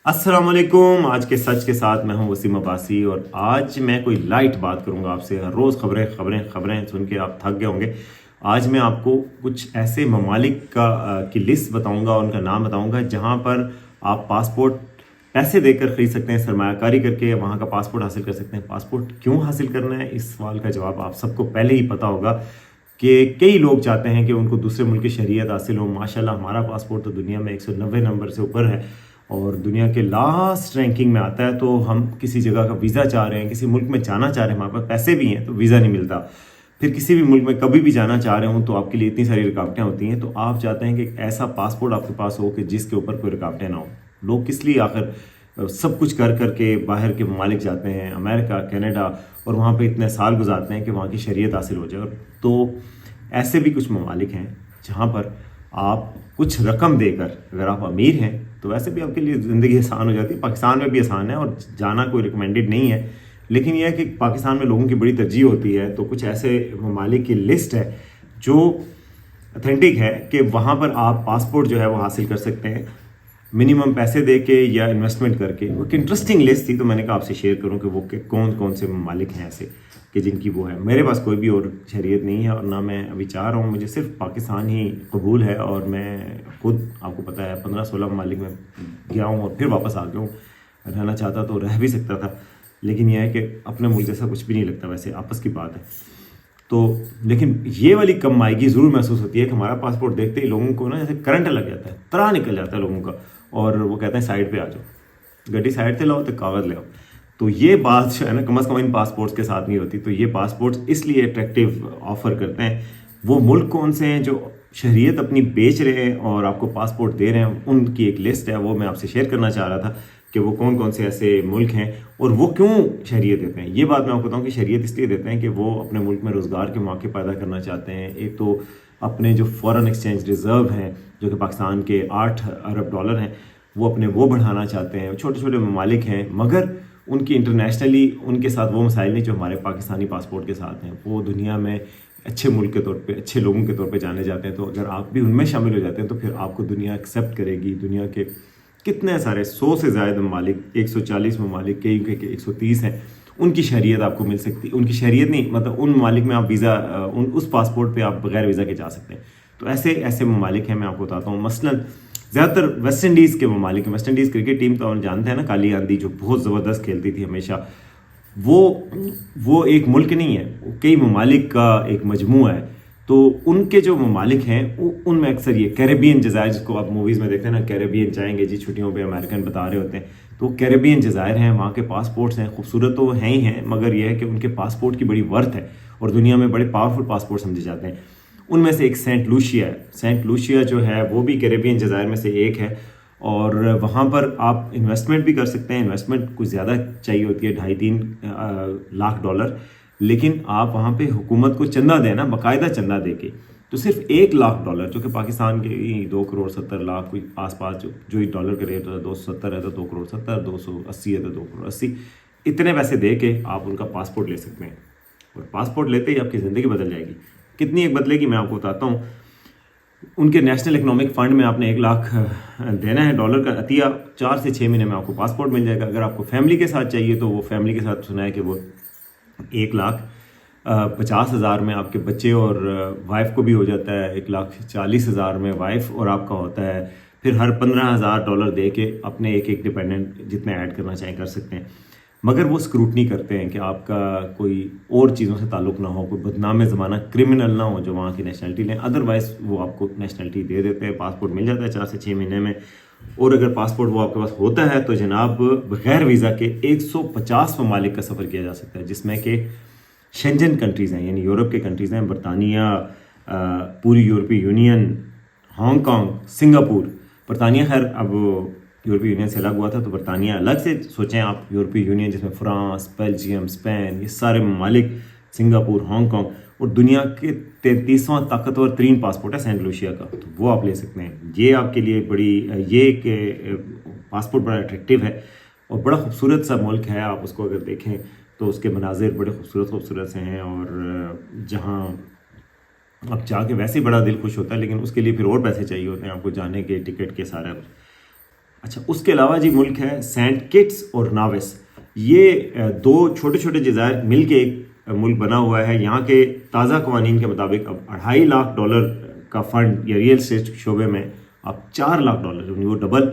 السلام علیکم. آج کے سچ کے ساتھ میں ہوں وسیم عباسی, اور آج میں کوئی لائٹ بات کروں گا آپ سے. ہر روز خبریں خبریں خبریں سن کے آپ تھک گئے ہوں گے. آج میں آپ کو کچھ ایسے ممالک کی لسٹ بتاؤں گا, ان کا نام بتاؤں گا جہاں پر آپ پاسپورٹ پیسے دے کر خرید سکتے ہیں, سرمایہ کاری کر کے وہاں کا پاسپورٹ حاصل کر سکتے ہیں. پاسپورٹ کیوں حاصل کرنا ہے, اس سوال کا جواب آپ سب کو پہلے ہی پتہ ہوگا کہ کئی لوگ چاہتے ہیں کہ ان کو دوسرے ملک کی شہریت حاصل ہو. ماشاءاللہ ہمارا پاسپورٹ تو دنیا میں 190 نمبر سے اوپر ہے اور دنیا کے لاسٹ رینکنگ میں آتا ہے. تو ہم کسی جگہ کا ویزا چاہ رہے ہیں, کسی ملک میں جانا چاہ رہے ہیں, ہمارے پاس پیسے بھی ہیں تو ویزا نہیں ملتا. پھر کسی بھی ملک میں کبھی بھی جانا چاہ رہے ہوں تو آپ کے لیے اتنی ساری رکاوٹیں ہوتی ہیں. تو آپ چاہتے ہیں کہ ایک ایسا پاسپورٹ آپ کے پاس ہو کہ جس کے اوپر کوئی رکاوٹیں نہ ہوں. لوگ کس لیے آخر سب کچھ کر کر کے باہر کے ممالک جاتے ہیں, امریکہ, کینیڈا, اور وہاں پہ اتنے سال گزارتے ہیں کہ وہاں کی شہریت حاصل ہو جائے. تو ایسے بھی کچھ ممالک ہیں جہاں پر آپ کچھ رقم دے کر, اگر آپ امیر ہیں تو ویسے بھی آپ کے لیے زندگی آسان ہو جاتی ہے. پاکستان میں بھی آسان ہے اور جانا کوئی ریکمینڈڈ نہیں ہے, لیکن یہ ہے کہ پاکستان میں لوگوں کی بڑی ترجیح ہوتی ہے. تو کچھ ایسے ممالک کی لسٹ ہے جو اتھینٹک ہے کہ وہاں پر آپ پاسپورٹ جو ہے وہ حاصل کر سکتے ہیں منیمم پیسے دے کے یا انویسٹمنٹ کر کے. وہ ایک انٹرسٹنگ لسٹ تھی تو میں نے کہا آپ سے شیئر کروں کہ وہ کون کون سے ممالک ہیں ایسے کہ جن کی وہ ہے. میرے پاس کوئی بھی اور شہریت نہیں ہے اور نہ میں ابھی چاہ رہا ہوں, مجھے صرف پاکستان ہی قبول ہے. اور میں خود آپ کو پتہ ہے 15-16 ممالک میں گیا ہوں اور پھر واپس آ گیا ہوں. رہنا چاہتا تو رہ بھی سکتا تھا, لیکن یہ ہے کہ اپنے ملک جیسا کچھ بھی نہیں لگتا, ویسے آپس کی بات ہے. تو لیکن یہ والی کم مائیگی ضرور محسوس ہوتی ہے کہ ہمارا پاسپورٹ دیکھتے ہی لوگوں کو نا جیسے کرنٹ لگ جاتا ہے, طرح نکل جاتا ہے لوگوں کا, اور وہ کہتے ہیں سائڈ پہ آ جاؤ, گڈی سائڈ سے لاؤ تو کاغذ لے آؤ. تو یہ بات جو ہے نا کم از کم ان پاسپورٹس کے ساتھ نہیں ہوتی. تو یہ پاسپورٹس اس لیے اٹریکٹیو آفر کرتے ہیں. وہ ملک کون سے ہیں جو شہریت اپنی بیچ رہے ہیں اور آپ کو پاسپورٹ دے رہے ہیں, ان کی ایک لسٹ ہے, وہ میں آپ سے شیئر کرنا چاہ رہا تھا کہ وہ کون کون سے ایسے ملک ہیں اور وہ کیوں شہریت دیتے ہیں. یہ بات میں آپ کو بتاؤں کہ شہریت اس لیے دیتے ہیں کہ وہ اپنے ملک میں روزگار کے مواقع پیدا کرنا چاہتے ہیں. ایک تو اپنے جو فارن ایکسچینج ریزرو ہیں جو کہ پاکستان کے 8 ارب ڈالر ہیں, وہ اپنے وہ بڑھانا چاہتے ہیں. چھوٹے چھوٹے ممالک ہیں مگر ان کی انٹرنیشنلی ان کے ساتھ وہ مسائل نہیں جو ہمارے پاکستانی پاسپورٹ کے ساتھ ہیں. وہ دنیا میں اچھے ملک کے طور پہ, اچھے لوگوں کے طور پہ جانے جاتے ہیں. تو اگر آپ بھی ان میں شامل ہو جاتے ہیں تو پھر آپ کو دنیا ایکسیپٹ کرے گی. دنیا کے کتنے سارے 100 سے زائد ممالک, 140 ممالک, کئی کہ 130 ہیں, ان کی شہریت آپ کو مل سکتی. ان کی شہریت نہیں, مطلب ان ممالک میں آپ ویزا اس پاسپورٹ پہ آپ بغیر ویزا کے جا سکتے ہیں. تو ایسے ممالک ہیں, میں آپ کو بتاتا ہوں. مثلاً زیادہ تر ویسٹ انڈیز کے ممالک ہیں. ویسٹ انڈیز کرکٹ ٹیم تو جانتے ہیں نا, کالی آندھی, جو بہت زبردست کھیلتی تھی ہمیشہ. وہ ایک ملک نہیں ہے, وہ کئی ممالک کا ایک مجموعہ ہے. تو ان کے جو ممالک ہیں ان میں اکثر یہ کیریبین جزائر, جس کو آپ موویز میں دیکھتے ہیں نا, کیریبین جائیں گے جی چھٹیوں پہ, امریکن بتا رہے ہوتے ہیں. تو کیریبین جزائر ہیں, وہاں کے پاسپورٹس ہیں, خوبصورت تو ہیں ہی ہیں, مگر یہ ہے کہ ان کے پاسپورٹ کی بڑی ورتھ ہے اور دنیا میں بڑے پاورفل پاسپورٹ سمجھے جاتے ہیں. ان میں سے ایک سینٹ لوشیا ہے. سینٹ لوشیا جو ہے وہ بھی کیریبین جزائر میں سے ایک ہے, اور وہاں پر آپ انویسٹمنٹ بھی کر سکتے ہیں. انویسٹمنٹ کچھ زیادہ چاہیے ہوتی ہے, 2.5-3 لاکھ ڈالر, لیکن آپ وہاں پہ حکومت کو چندہ دینا, باقاعدہ چندہ دے کے. تو صرف 1 لاکھ ڈالر, جو کہ پاکستان کے 2.70 کروڑ کوئی آس پاس جو ہی ڈالر کا ریٹ ہوتا ہے, 270 ہے تو 2.70 کروڑ, 280 ہے تو 2.80 کروڑ, اتنے پیسے دے کے آپ ان کا پاسپورٹ لے سکتے ہیں. اور پاسپورٹ لیتے ہی آپ کی زندگی بدل جائے گی. کتنی ایک بدلے گی میں آپ کو بتاتا ہوں. ان کے نیشنل اکنامک فنڈ میں آپ نے 1 لاکھ دینا ہے ڈالر کا عطیہ. 4 سے 6 مہینے میں آپ کو پاسپورٹ مل جائے گا. اگر آپ کو فیملی کے ساتھ چاہیے تو وہ فیملی کے ساتھ سنا ہے کہ وہ 1,50,000 میں آپ کے بچے اور وائف کو بھی ہو جاتا ہے. 1,40,000 میں وائف اور آپ کا ہوتا ہے. پھر ہر 15,000 ڈالر دے کے اپنے ایک ڈپینڈنٹ جتنے ایڈ کرنا چاہیں کر سکتے ہیں. مگر وہ اسکروٹنی کرتے ہیں کہ آپ کا کوئی اور چیزوں سے تعلق نہ ہو, کوئی بدنام زمانہ کرمنل نہ ہو جو وہاں کی نیشنلٹی لیں. ادروائز وہ آپ کو نیشنلٹی دے دیتے ہیں. پاسپورٹ مل جاتا ہے 4 سے 6 مہینے میں. اور اگر پاسپورٹ وہ آپ کے پاس ہوتا ہے تو جناب بغیر ویزا کے 150 ممالک کا سفر کیا جا سکتا ہے, جس میں کہ شنجن کنٹریز ہیں, یعنی یورپ کے کنٹریز ہیں, برطانیہ, پوری یورپی یونین, ہانگ کانگ, سنگاپور. برطانیہ خیر اب یورپی یونین سے الگ ہوا تھا, تو برطانیہ الگ سے سوچیں آپ. یورپی یونین جس میں فرانس, بیلجیم, اسپین, یہ سارے ممالک, سنگاپور, ہانگ کانگ. اور دنیا کے 33واں طاقتور ترین پاسپورٹ ہے سینٹ لوشیا کا, تو وہ آپ لے سکتے ہیں. یہ آپ کے لیے یہ کہ پاسپورٹ بڑا اٹریکٹیو ہے اور بڑا خوبصورت سا ملک ہے. آپ اس کو اگر دیکھیں تو اس کے مناظر بڑے خوبصورت سے ہیں, اور جہاں اب جا کے ویسے ہی بڑا دل خوش ہوتا ہے, لیکن اس کے لیے پھر اور پیسے چاہیے ہوتے ہیں آپ کو جانے کے, ٹکٹ کے, سارا. اچھا اس کے علاوہ جی ملک ہے سینٹ کٹس اور ناوس. یہ دو چھوٹے چھوٹے جزائر مل کے ایک ملک بنا ہوا ہے. یہاں کے تازہ قوانین کے مطابق اب $2.5 لاکھ کا فنڈ یا ریئل اسٹیٹ شعبے میں اب $4 لاکھ وہ ڈبل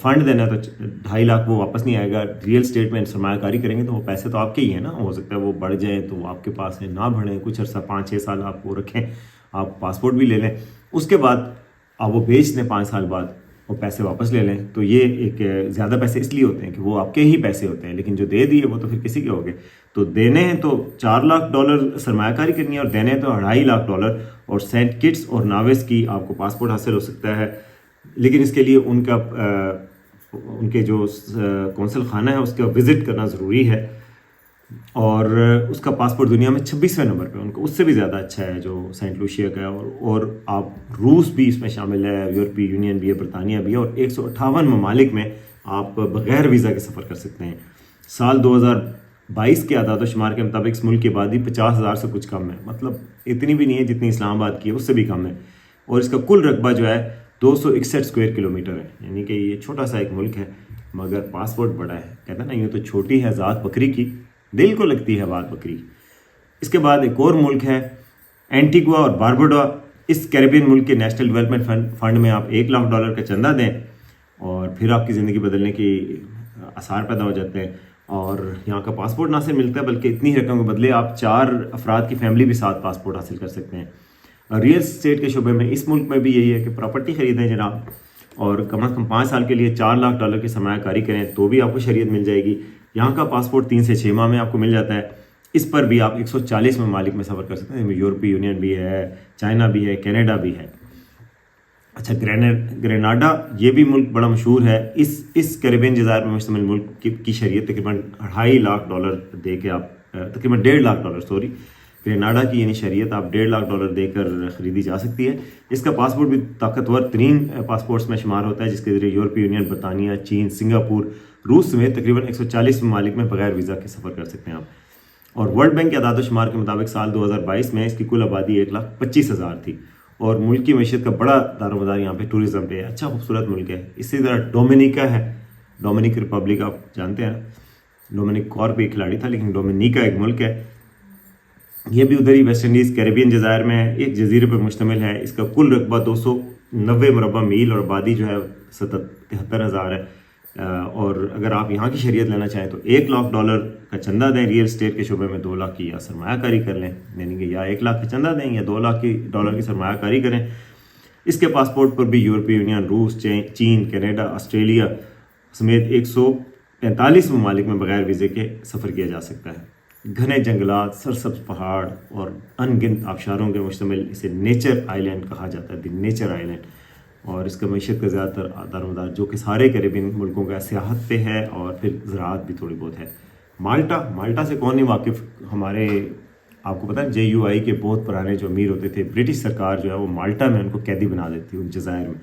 فنڈ دینا ہے. تو 2.5 لاکھ وہ واپس نہیں آئے گا. ریئل اسٹیٹ میں سرمایہ کاری کریں گے تو وہ پیسے تو آپ کے ہی ہیں نا. ہو سکتا ہے وہ بڑھ جائیں تو آپ کے پاس نہ بڑھیں, کچھ عرصہ 5-6 سال آپ وہ رکھیں, آپ پاسپورٹ بھی لے لیں, اس کے بعد آپ وہ بیچ دیں 5 سال بعد, وہ پیسے واپس لے لیں. تو یہ ایک زیادہ پیسے اس لیے ہوتے ہیں کہ وہ آپ کے ہی پیسے ہوتے ہیں, لیکن جو دے دیے وہ تو پھر کسی کے ہو گئے. تو دینے ہیں تو $4 لاکھ سرمایہ کاری کرنی ہے, اور دینے ہیں تو $2.5 لاکھ. اور سینٹ کٹس اور ناوس کی آپ کو پاسپورٹ حاصل ہو سکتا ہے, لیکن اس کے لیے ان کے جو کونسل خانہ ہے اس کا وزٹ کرنا ضروری ہے, اور اس کا پاسپورٹ دنیا میں 26ویں نمبر پہ, ان کو اس سے بھی زیادہ اچھا ہے جو سینٹ لوشیا کا ہے. اور آپ روس بھی اس میں شامل ہے, یورپی یونین بھی ہے, برطانیہ بھی ہے, اور 158 ممالک میں آپ بغیر ویزا کے سفر کر سکتے ہیں. سال 2022 کے اعداد و شمار کے مطابق اس ملک کی آبادی 50,000 سے کچھ کم ہے, مطلب اتنی بھی نہیں ہے جتنی اسلام آباد کی ہے, اس سے بھی کم ہے. اور اس کا کل رقبہ جو ہے 261 اسکوائر کلومیٹر ہے, یعنی کہ یہ چھوٹا سا ایک ملک ہے مگر پاسپورٹ بڑا ہے. کہتے ہیں نا یوں تو چھوٹی ہے ذات بکری کی, دل کو لگتی ہے بات بکری. اس کے بعد ایک اور ملک ہے اینٹیگوا اور باربوڈا. اس کیریبین ملک کے نیشنل ڈیولپمنٹ فنڈ میں آپ $1 لاکھ کا چندہ دیں اور پھر آپ کی زندگی بدلنے کی آثار پیدا ہو جاتے ہیں, اور یہاں کا پاسپورٹ نہ صرف ملتا ہے بلکہ اتنی رقم کے بدلے آپ 4 افراد کی فیملی بھی ساتھ پاسپورٹ حاصل کر سکتے ہیں. ریئل اسٹیٹ کے شعبے میں اس ملک میں بھی یہی ہے کہ پراپرٹی خریدیں جناب, اور کم از کم 5 سال کے لیے $4 لاکھ کی سرمایہ کاری کریں تو بھی آپ کو شریعت مل جائے گی. یہاں کا پاسپورٹ 3 سے 6 ماہ میں آپ کو مل جاتا ہے. اس پر بھی آپ 140 ممالک میں سفر کر سکتے ہیں. یورپی یونین بھی ہے, چائنا بھی ہے, کینیڈا بھی ہے. اچھا گریناڈا یہ بھی ملک بڑا مشہور ہے. اس کیریبین جزائر پر مشتمل ملک کی شریعت تقریباً $2.5 لاکھ دے کے آپ تقریباً $1.5 لاکھ گریناڈا کی یعنی شریعت آپ $1.5 لاکھ دے کر خریدی جا سکتی ہے. اس کا پاسپورٹ بھی طاقتور ترین پاسپورٹس میں شمار ہوتا ہے, جس کے ذریعے یورپی یونین, برطانیہ, چین, سنگاپور, روس سمیت تقریباً 140 ممالک میں بغیر ویزا کے سفر کر سکتے ہیں آپ. اور ورلڈ بینک کے اعداد و شمار کے مطابق سال 2022 میں اس کی کل آبادی 1,25,000 تھی, اور ملک کی معیشت کا بڑا دار و مدار یہاں پہ ٹورزم پہ ہے. اچھا خوبصورت ملک ہے. اسی طرح ڈومینیکا ہے, ڈومینک ریپبلک آپ جانتے ہیں, ڈومینک کارپ ایک کھلاڑی تھا, لیکن ڈومینیکا ایک ملک ہے. یہ بھی ادھر ہی ویسٹ انڈیز کیریبین جزائر میں ایک جزیرے پر مشتمل ہے. اس کا کل رقبہ 290 مربع میل اور آبادی جو ہے 73,000 ہے. اور اگر آپ یہاں کی شریعت لینا چاہیں تو $1 لاکھ کا چندہ دیں, ریئل اسٹیٹ کے شعبے میں 2 لاکھ کی یا سرمایہ کاری کر لیں, یعنی کہ یا 1 لاکھ کا چندہ دیں یا $2 لاکھ کی سرمایہ کاری کریں. اس کے پاسپورٹ پر بھی یورپی یونین, روس, چین, کینیڈا, آسٹریلیا سمیت 145 ممالک میں بغیر ویزے کے سفر کیا جا سکتا ہے. گھنے جنگلات, سرسبز پہاڑ اور ان گنت آبشاروں کے مشتمل اسے نیچر آئی لینڈ کہا جاتا ہے, دی نیچر آئی لینڈ. اور اس کا معیشت کا زیادہ تر دار و مدار جو کہ سارے کیریبین ملکوں کا سیاحت پہ ہے, اور پھر زراعت بھی تھوڑی بہت ہے. مالٹا سے کون نہیں واقف, ہمارے آپ کو پتہ ہے JUI کے بہت پرانے جو امیر ہوتے تھے, برٹش سرکار جو ہے وہ مالٹا میں ان کو قیدی بنا دیتی ہے ان جزائر میں.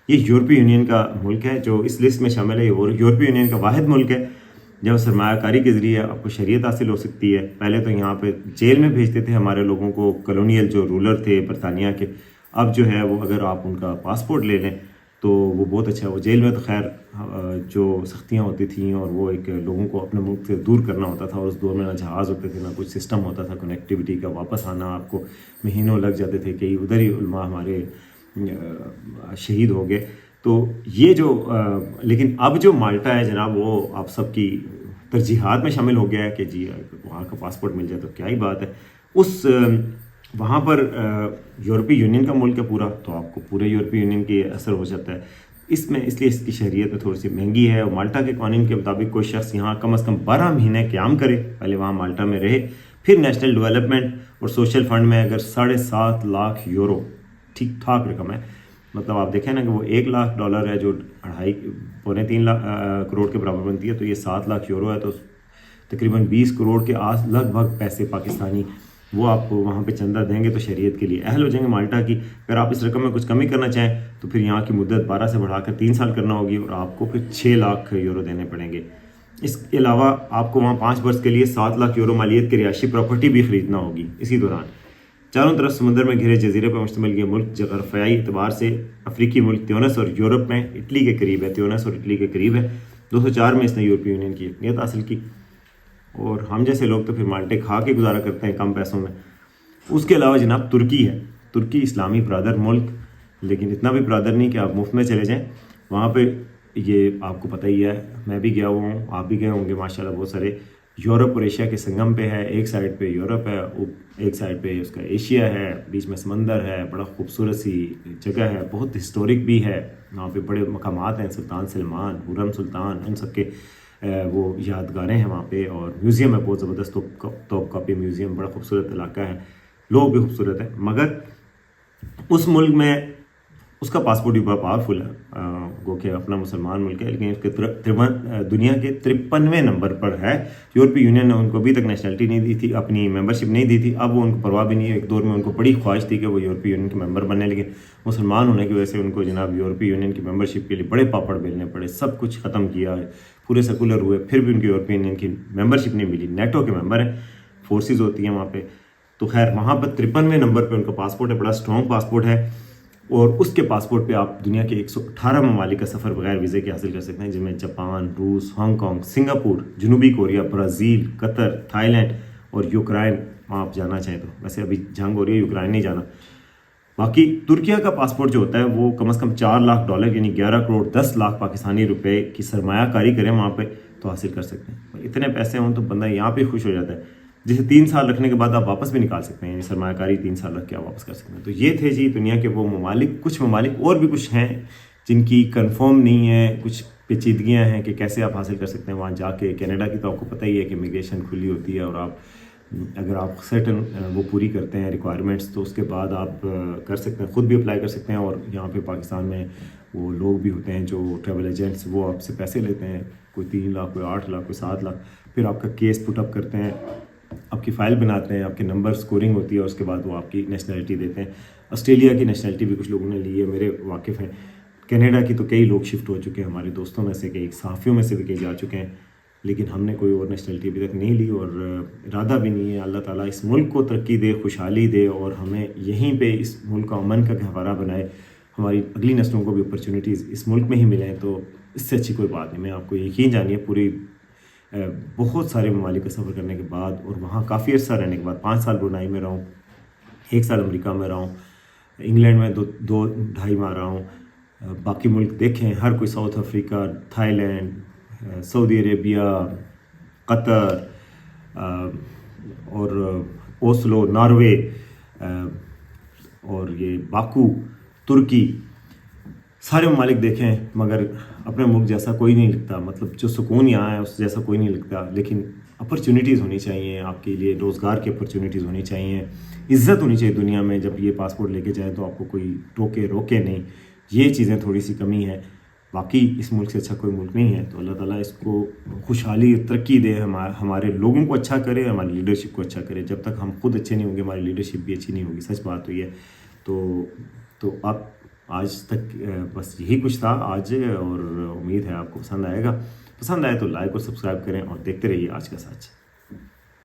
یہ یورپی یونین کا ملک ہے جو اس لسٹ میں شامل ہے. یہ یورپی یونین کا واحد ملک ہے جب سرمایہ کاری کے ذریعے آپ کو شریعت حاصل ہو سکتی ہے. پہلے تو یہاں پہ جیل میں بھیجتے تھے ہمارے لوگوں کو, کالونیل جو رولر تھے برطانیہ کے. اب جو ہے وہ اگر آپ ان کا پاسپورٹ لے لیں تو وہ بہت اچھا ہے. وہ جیل میں تو خیر جو سختیاں ہوتی تھیں, اور وہ ایک لوگوں کو اپنے ملک سے دور کرنا ہوتا تھا, اور اس دور میں نہ جہاز ہوتے تھے نہ کچھ سسٹم ہوتا تھا کنیکٹیوٹی کا. واپس آنا آپ کو مہینوں لگ جاتے تھے, کئی ادھر ہی علماء ہمارے شہید ہو گئے. تو یہ جو لیکن اب جو مالٹا ہے جناب وہ آپ سب کی ترجیحات میں شامل ہو گیا ہے کہ جی وہاں کا پاسپورٹ مل جائے تو کیا ہی بات ہے. وہاں پر یورپی یونین کا ملک ہے پورا, تو آپ کو پورے یورپی یونین کی اثر ہو جاتا ہے اس میں, اس لیے اس کی شہریت میں تھوڑی سی مہنگی ہے. اور مالٹا کے قوانین کے مطابق کوئی شخص یہاں کم از کم 12 مہینے قیام کرے, پہلے وہاں مالٹا میں رہے, پھر نیشنل ڈیولپمنٹ اور سوشل فنڈ میں اگر €7.5 لاکھ, ٹھیک ٹھاک رقم ہے, مطلب آپ دیکھیں نا کہ وہ $1 لاکھ ہے جو 2.5-3 کروڑ کے برابر بنتی ہے, تو یہ €7 لاکھ ہے, تو تقریباً 20 کروڑ کے لگ بھگ پیسے پاکستانی وہ آپ کو وہاں پہ چندہ دیں گے تو شریعت کے لیے اہل ہو جائیں گے مالٹا کی. اگر آپ اس رقم میں کچھ کمی کرنا چاہیں تو پھر یہاں کی مدت 12 سے بڑھا کر 3 سال کرنا ہوگی, اور آپ کو پھر €6 لاکھ دینے پڑیں گے. اس کے علاوہ آپ کو وہاں 5 برس کے لیے €7 لاکھ مالیت کی رہائشی پراپرٹی بھی خریدنا ہوگی اسی دوران. چاروں طرف سمندر میں گھرے جزیرے پر مشتمل یہ ملک جغرافیائی اعتبار سے افریقی ملک تیونس اور یورپ میں اٹلی کے قریب ہے. تیونس اور اٹلی کے قریب ہے. 2004 میں اس نے یورپی یونین کی یقینیت حاصل کی. اور ہم جیسے لوگ تو پھر مالٹے کھا کے گزارا کرتے ہیں کم پیسوں میں. اس کے علاوہ جناب ترکی ہے. ترکی اسلامی برادر ملک، لیکن اتنا بھی برادر نہیں کہ آپ مفت میں چلے جائیں. وہاں پہ یہ آپ کو پتہ ہی ہے، میں بھی گیا ہوا ہوں، آپ بھی گئے ہوں گے ماشاءاللہ. بہت سارے یورپ اور ایشیا کے سنگم پہ ہے. ایک سائڈ پہ یورپ ہے، ایک سائڈ پہ اس کا ایشیا ہے، بیچ میں سمندر ہے. بڑا خوبصورت سی جگہ ہے، بہت ہسٹورک بھی ہے. وہاں پہ بڑے مقامات ہیں، سلطان سلمان، خرم سلطان، ان سب کے وہ یادگاریں ہیں وہاں پہ. اور میوزیم ہے بہت زبردست، توپ کاپی میوزیم. بڑا خوبصورت علاقہ ہے، لوگ بھی خوبصورت ہیں. مگر اس ملک میں اس کا پاسپورٹ بھی بڑا پاورفل ہے، گو کہ اپنا مسلمان ملک ہے، لیکن اس کے دنیا کے 53ویں نمبر پر ہے. یورپی یونین نے ان کو ابھی تک نیشنلٹی نہیں دی تھی، اپنی ممبرشپ نہیں دی تھی. اب وہ ان کو پرواہ بھی نہیں ہے. ایک دور میں ان کو بڑی خواہش تھی کہ وہ یورپی یونین کے ممبر بننے، لیکن مسلمان ہونے کی وجہ سے ان کو جناب یورپی یونین کی ممبرشپ کے لیے بڑے پاپڑ بیلنے پڑے. سب کچھ ختم کیا، پورے سیکولر ہوئے، پھر بھی ان کی یورپی یونین کی ممبرشپ نہیں ملی. نیٹو کے ممبر ہیں، فورسز ہوتی ہیں وہاں پہ. تو خیر وہاں پر 53ویں نمبر پہ ان کا پاسپورٹ ہے. بڑا اسٹرانگ پاسپورٹ ہے، اور اس کے پاسپورٹ پہ آپ دنیا کے 118 ممالک کا سفر بغیر ویزے کے حاصل کر سکتے ہیں، جن میں جاپان، روس، ہانگ کانگ، سنگاپور، جنوبی کوریا، برازیل، قطر، تھائی لینڈ اور یوکرائن. وہاں آپ جانا چاہیں تو، ویسے ابھی جنگ ہو رہی ہے، یوکرائن نہیں جانا. باقی ترکیہ کا پاسپورٹ جو ہوتا ہے وہ کم از کم $4 لاکھ یعنی 11 کروڑ 10 لاکھ پاکستانی روپے کی سرمایہ کاری کریں وہاں پہ تو حاصل کر سکتے ہیں. اتنے پیسے ہوں تو بندہ یہاں پہ خوش ہو جاتا ہے، جسے 3 سال رکھنے کے بعد آپ واپس بھی نکال سکتے ہیں. یعنی سرمایہ کاری 3 سال رکھ کے آپ واپس کر سکتے ہیں. تو یہ تھے جی دنیا کے وہ ممالک. کچھ ممالک اور بھی کچھ ہیں جن کی کنفرم نہیں ہے، کچھ پیچیدگیاں ہیں کہ کیسے آپ حاصل کر سکتے ہیں وہاں جا کے. کینیڈا کی تو آپ کو پتہ ہی ہے کہ امیگریشن کھلی ہوتی ہے، اور آپ اگر آپ سرٹن وہ پوری کرتے ہیں ریکوائرمنٹس تو اس کے بعد آپ کر سکتے ہیں، خود بھی اپلائی کر سکتے ہیں. اور یہاں پہ پاکستان میں وہ لوگ بھی ہوتے ہیں جو ٹریول ایجنٹس، وہ آپ سے پیسے لیتے ہیں، کوئی 3 لاکھ، کوئی 8 لاکھ، کوئی 7 لاکھ. پھر آپ کا کیس پٹ اپ کرتے ہیں، آپ کی فائل بناتے ہیں، آپ کے نمبر سکورنگ ہوتی ہے، اور اس کے بعد وہ آپ کی نیشنلٹی دیتے ہیں. آسٹریلیا کی نیشنلٹی بھی کچھ لوگوں نے لی ہے، میرے واقف ہیں. کینیڈا کی تو کئی لوگ شفٹ ہو چکے ہیں، ہمارے دوستوں میں سے کئی صحافیوں میں سے بھی کئی جا چکے ہیں. لیکن ہم نے کوئی اور نیشنلٹی ابھی تک نہیں لی، اور ارادہ بھی نہیں ہے. اللہ تعالیٰ اس ملک کو ترقی دے، خوشحالی دے، اور ہمیں یہیں پہ اس ملک کا امن کا گہوارہ بنائے. ہماری اگلی نسلوں کو بھی اپرچونیٹیز اس ملک میں ہی ملیں، تو اس سے اچھی کوئی بات نہیں. میں آپ کو یقین جانیے پوری بہت سارے ممالک کا سفر کرنے کے بعد، اور وہاں کافی عرصہ رہنے کے بعد، 5 سال برونائی میں رہا ہوں، 1 سال امریکہ میں رہا ہوں، انگلینڈ میں 2.5 ماہ رہا ہوں. باقی ملک دیکھیں، ہر کوئی، ساؤتھ افریقہ، تھائی لینڈ، سعودی عربیہ، قطر، اور اوسلو، ناروے، اور یہ باکو، ترکی، سارے ممالک دیکھیں. مگر اپنے ملک جیسا کوئی نہیں لگتا، مطلب جو سکون یہاں ہے اس جیسا کوئی نہیں لگتا. لیکن اپرچونیٹیز ہونی چاہیے آپ کے لیے، روزگار کی اپرچونیٹیز ہونی چاہیے، عزت ہونی چاہیے دنیا میں. جب یہ پاسپورٹ لے کے جائیں تو آپ کو کوئی ٹوکے روکے نہیں. یہ چیزیں تھوڑی سی کمی ہے. باقی اس ملک سے اچھا کوئی ملک نہیں ہے. تو اللہ تعالیٰ اس کو خوشحالی، ترقی دے، ہمارے لوگوں کو اچھا کرے، ہماری لیڈرشپ کو اچھا کرے. جب تک ہم خود اچھے نہیں ہوں گے ہماری لیڈرشپ بھی اچھی نہیں ہوگی. سچ بات ہوئی ہے. تو آپ آج تک بس یہی کچھ تھا آج، اور امید ہے آپ کو پسند آئے گا. پسند آئے تو لائک اور سبسکرائب کریں، اور دیکھتے رہیے آج کا سچ.